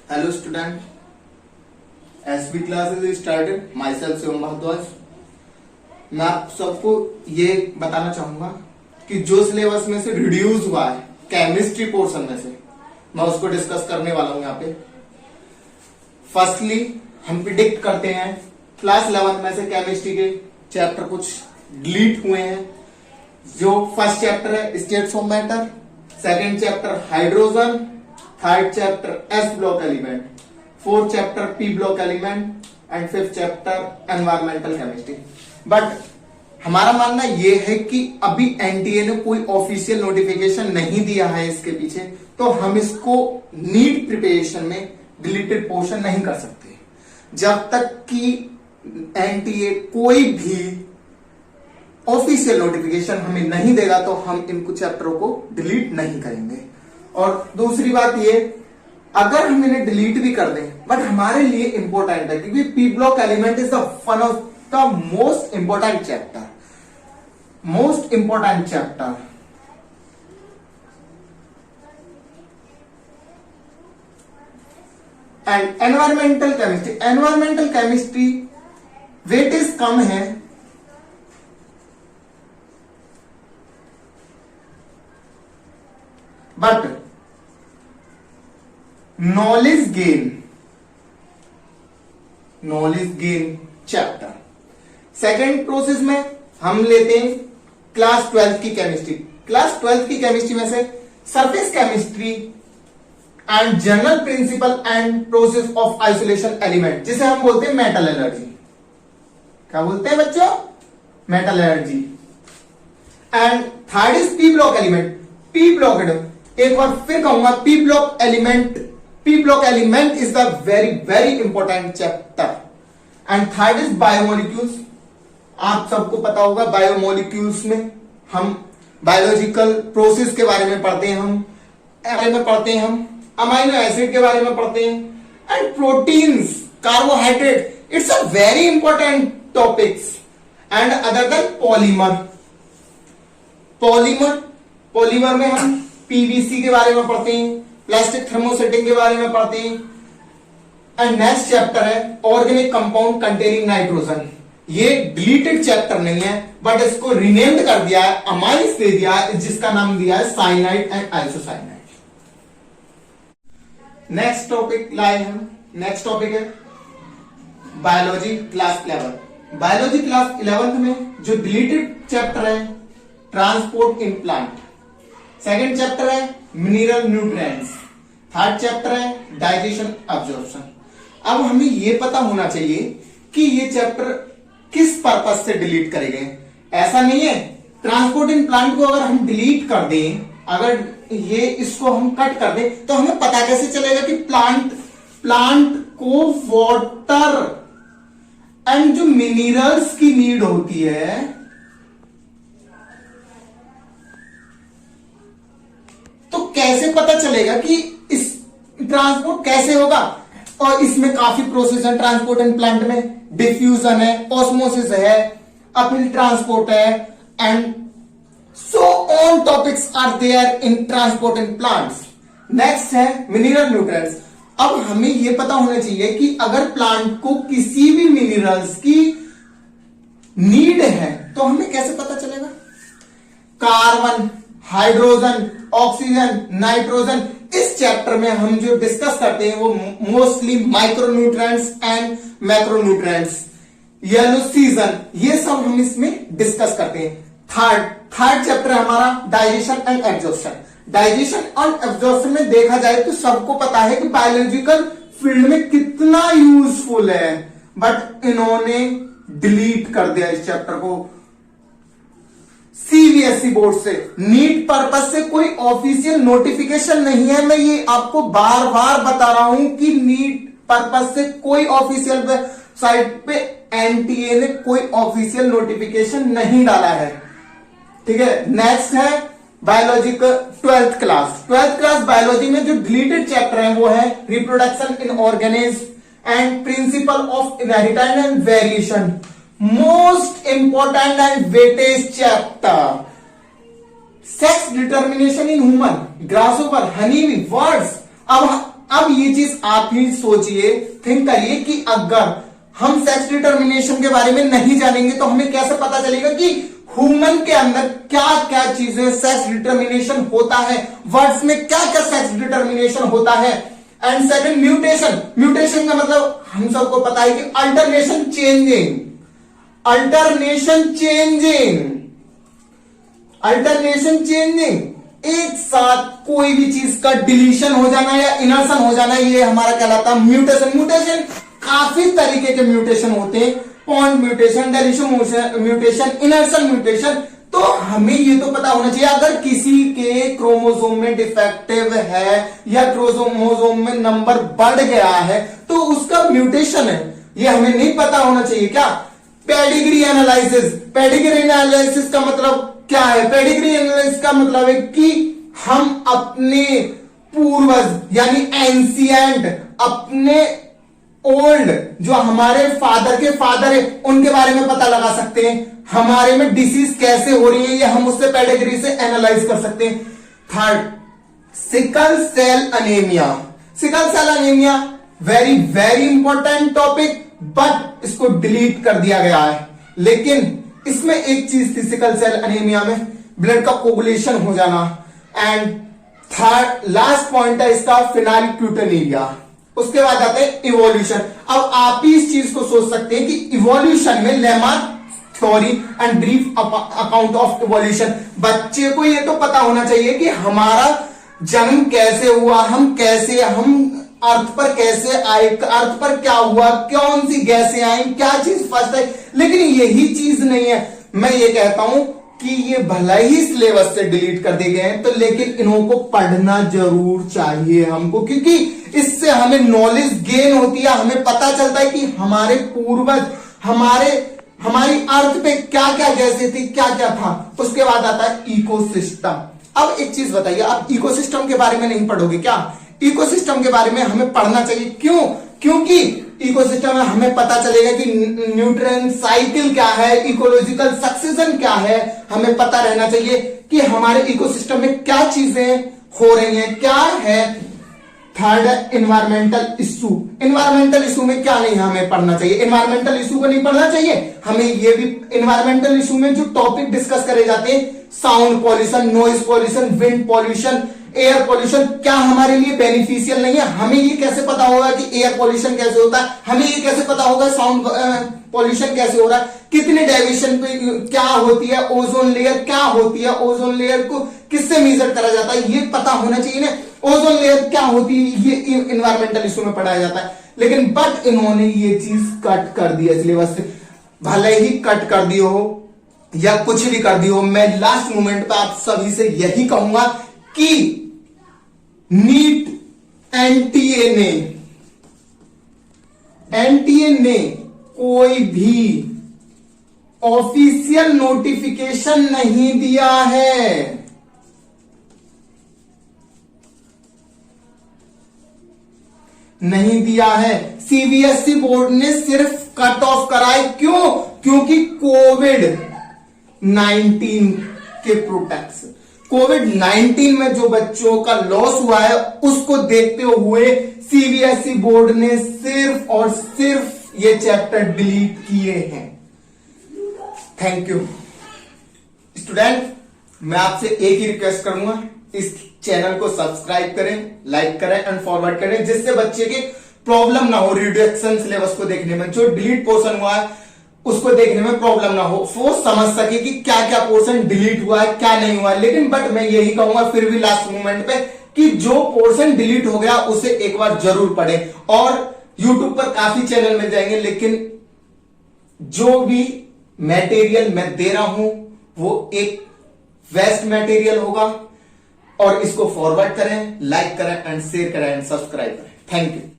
Hello student, SB classes started. Myself Shivam Bhardwaj. मैं आप सबको ये बताना चाहूंगा कि जो सिलेबस में से रिड्यूस हुआ है केमिस्ट्री पोर्शन में से, मैं उसको डिस्कस करने वाला हूं यहाँ पे। फर्स्टली हम प्रिडिक्ट करते हैं क्लास 11 में से केमिस्ट्री के चैप्टर कुछ डिलीट हुए हैं। जो फर्स्ट चैप्टर है states of matter, second chapter hydrogen, third chapter S block element, fourth chapter P block element and fifth chapter environmental chemistry. But हमारा मानना यह है कि अभी एनटीए ने कोई ऑफिशियल नोटिफिकेशन नहीं दिया है इसके पीछे, तो हम इसको नीट प्रिपरेशन में डिलीटेड पोर्शन नहीं कर सकते। जब तक कि एनटीए कोई भी ऑफिशियल नोटिफिकेशन हमें नहीं देगा तो हम इन कुछ चैप्टरों को डिलीट नहीं करेंगे। और दूसरी बात ये, अगर हम इन्हें डिलीट भी कर दें बट हमारे लिए इंपॉर्टेंट है, क्योंकि P block element is the one of the most important chapter and environmental chemistry weightage कम है, but knowledge gain chapter. Second process में हम लेते हैं क्लास 12 की केमिस्ट्री। क्लास 12 की केमिस्ट्री में से surface chemistry and general principle and process of isolation element, जिसे हम बोलते हैं मेटल एलर्जी। क्या बोलते हैं बच्चों? Metal allergy. And third is P block element. P block, एक बार फिर कहूंगा, P block element is the very very important chapter. And third is biomolecules. आप सबको पता होगा बायोमोलिक्यूल्स में हम बायोलॉजिकल प्रोसेस के बारे में पढ़ते हैं, हम अमाइनो एसिड के बारे में पढ़ते हैं and proteins, carbohydrate. It's a very important topics. And other than polymer में हम पीवीसी के बारे में पढ़ते हैं, प्लास्टिक थर्मोसेटिंग के बारे में पढ़ते हैं। एंड नेक्स्ट चैप्टर है ऑर्गेनिक कंपाउंड कंटेनिंग नाइट्रोजन। ये डिलीटेड चैप्टर नहीं है, बट इसको रिनेम्ड कर दिया है, अमाइंस दे दिया है, जिसका नाम दिया है cyanide and isocyanide. Next topic है बायोलॉजी क्लास 11। बायोलॉजी क्लास 11 में जो डिलीटेड चैप्टर है transport in plant, second chapter है मिनरल न्यूट्रिएंट्स, थर्ड चैप्टर है डाइजेशन अब्जॉर्प्शन। अब हमें यह पता होना चाहिए कि ये चैप्टर किस पर्पस से डिलीट करे गए। ऐसा नहीं है ट्रांसपोर्ट इन प्लांट को अगर हम डिलीट कर दें, अगर ये इसको हम कट कर दें, तो हमें पता कैसे चलेगा कि प्लांट को वाटर एंड जो मिनरल्स की नीड होती है, तो कैसे पता चलेगा कि इस ट्रांसपोर्ट कैसे होगा। और इसमें काफी प्रोसेस है ट्रांसपोर्ट इन प्लांट में। डिफ्यूजन है, ऑस्मोसिस है, अपहिल ट्रांसपोर्ट है and so on topics are there in transport in plants. Next है मिनरल न्यूट्रिएंट्स। अब हमें यह पता होना चाहिए कि अगर प्लांट को किसी भी मिनरल्स की नीड है तो हमें कैसे पता चलेगा। कार्बन, हाइड्रोजन, ऑक्सीजन, नाइट्रोजन, इस चैप्टर में हम जो डिस्कस करते हैं वो mostly micronutrients and macronutrients, yellow season, ये सब हम इसमें डिस्कस करते हैं। थर्ड चैप्टर है हमारा digestion and absorption. Digestion and absorption में देखा जाए तो सबको पता है कि बायोलॉजिकल फील्ड में कितना यूजफुल है, बट इन्होंने डिलीट कर दिया इस चैप्टर को सीबीएसई बोर्ड से। नीट पर्पस से कोई ऑफिशियल नोटिफिकेशन नहीं है। मैं ये आपको बार बार बता रहा हूं कि नीट पर्पस से कोई ऑफिशियल वेबसाइट पे एनटीए ने कोई ऑफिशियल नोटिफिकेशन नहीं डाला है। ठीक है, नेक्स्ट है बायोलॉजी का 12th क्लास बायोलॉजी में जो डिलीटेड चैप्टर है वो है reproduction in organism and principle of inheritance and variation. Most important and weightage chapter. Sex determination in human, grasshopper, honey bee, words. अब अब ये चीज आप ही सोचिए, थिंक करिए कि अगर हम सेक्स डिटर्मिनेशन के बारे में नहीं जानेंगे तो हमें कैसे पता चलेगा कि ह्यूमन के अंदर क्या क्या चीजें सेक्स डिटर्मिनेशन होता है, वर्ड्स में क्या क्या सेक्स डिटर्मिनेशन होता है। And second, mutation. म्यूटेशन का मतलब हम सबको पता है कि alternation changing, alternation changing, alternation changing, एक साथ कोई भी चीज का डिलीशन हो जाना या इनर्सन हो जाना, ये हमारा कहलाता है म्यूटेशन। म्यूटेशन काफी तरीके के म्यूटेशन होते हैं, point mutation, deletion mutation, इनर्सन mutation. तो हमें ये तो पता होना चाहिए अगर किसी के क्रोमोसोम में डिफेक्टिव है या क्रोमोसोम में नंबर बढ़ गया है तो उसका म्यूटेशन है, ये हमें नहीं पता होना चाहिए क्या। पेडिग्री एनालिसिस, पेडिग्री एनालिसिस का मतलब क्या है? पेडिग्री एनालिसिस का मतलब है कि हम अपने पूर्वज यानी एंशिएंट, अपने ओल्ड जो हमारे फादर के फादर है उनके बारे में पता लगा सकते हैं, हमारे में डिसीज कैसे हो रही है ये हम उससे पेडिग्री से एनालाइज कर सकते हैं। Third, sickle cell anaemia. Sickle cell anaemia very very important topic, but इसको डिलीट कर दिया गया है। लेकिन इसमें एक चीज थी सिकल सेल अनीमिया में, ब्लड का कोगुलेशन हो जाना। एंड थर्ड लास्ट पॉइंट है इसका फिनाइलक्यूटिनिरिया। उसके बाद आते हैं इवोल्यूशन। अब आप ही इस चीज को सोच सकते हैं कि इवोल्यूशन में lemma theory and brief account of evolution, बच्चे को ये तो पता होना चाहिए कि हमारा जन्म कैसे हुआ, हम कैसे, हम अर्थ पर कैसे आए, अर्थ पर क्या हुआ, कौन सी गैसें आई, क्या चीज फर्स्ट है। लेकिन यही चीज नहीं है। मैं ये कहता हूं कि ये भला ही सिलेबस से डिलीट कर दिए गए हैं तो लेकिन इनको पढ़ना जरूर चाहिए हमको, क्योंकि इससे हमें नॉलेज गेन होती है, हमें पता चलता है कि हमारे पूर्वज, हमारी अर्थ पे क्या क्या गैसें थी, क्या क्या था। उसके बाद आता है इकोसिस्टम। अब एक चीज बताइए, आप इकोसिस्टम के बारे में नहीं पढ़ोगे क्या? इकोसिस्टम के बारे में हमें पढ़ना चाहिए। क्यों? क्योंकि इकोसिस्टम में हमें पता चलेगा कि न्यूट्रिएंट साइकिल क्या है, इकोलॉजिकल सक्सेशन क्या है, हमें पता रहना चाहिए कि हमारे इकोसिस्टम में क्या चीजें हो रही हैं, क्या है। थर्ड है एनवायरमेंटल इशू। एनवायरमेंटल इशू में क्या नहीं हमें पढ़ना चाहिए? एनवायरमेंटल इशू को नहीं पढ़ना चाहिए हमें। ये भी एनवायरमेंटल इशू में जो टॉपिक डिस्कस करे जाते हैं, sound pollution, noise pollution, wind pollution, air pollution, क्या हमारे लिए बेनिफिशियल नहीं है? हमें ये कैसे पता होगा कि एयर पॉल्यूशन कैसे होता है? हमें ये कैसे पता होगा साउंड पॉल्यूशन कैसे हो रहा है? कितने डेविएशन पे क्या होती है? ओजोन लेयर क्या होती है? ओजोन लेयर को किससे मेजर करा जाता है? ये पता होना चाहिए ना। ओजोन लेयर क्या होती है ये एनवायरमेंटल इशू में पढ़ाया जाता है। लेकिन बट इन्होंने ये चीज कट कर दिया सिलेबस से। भले ही कट कर दियो हो या कुछ भी कर दियो, मैं लास्ट मोमेंट पे आप सभी से यही कहूंगा कि नीट एनटीए ने कोई भी ऑफिशियल नोटिफिकेशन नहीं दिया है। नहीं दिया है। सीबीएसई बोर्ड ने सिर्फ कट ऑफ कराए। क्यों? क्योंकि कोविड-19 के प्रोटेक्शन, कोविड-19 में जो बच्चों का लॉस हुआ है उसको देखते हुए सीबीएसई बोर्ड ने सिर्फ और सिर्फ ये चैप्टर डिलीट किए हैं। Thank you student. मैं आपसे एक ही रिक्वेस्ट करूंगा, इस चैनल को सब्सक्राइब करें, लाइक करें एंड फॉरवर्ड करें, जिससे बच्चे के प्रॉब्लम ना हो रिडक्शन सिलेबस को देखने में, जो डिलीट पोर्शन हुआ है उसको देखने में प्रॉब्लम ना हो, वो समझ सके कि क्या क्या पोर्शन डिलीट हुआ है, क्या नहीं हुआ है। लेकिन बट मैं यही कहूंगा फिर भी लास्ट मोमेंट पे कि जो पोर्शन डिलीट हो गया उसे एक बार जरूर पढ़े। और यूट्यूब पर काफी चैनल मिल जाएंगे, लेकिन जो भी मटेरियल मैं दे रहा हूं वो एक बेस्ट मटेरियल होगा। और इसको फॉरवर्ड करें, लाइक करें एंड शेयर करें एंड सब्सक्राइब करें। Thank you.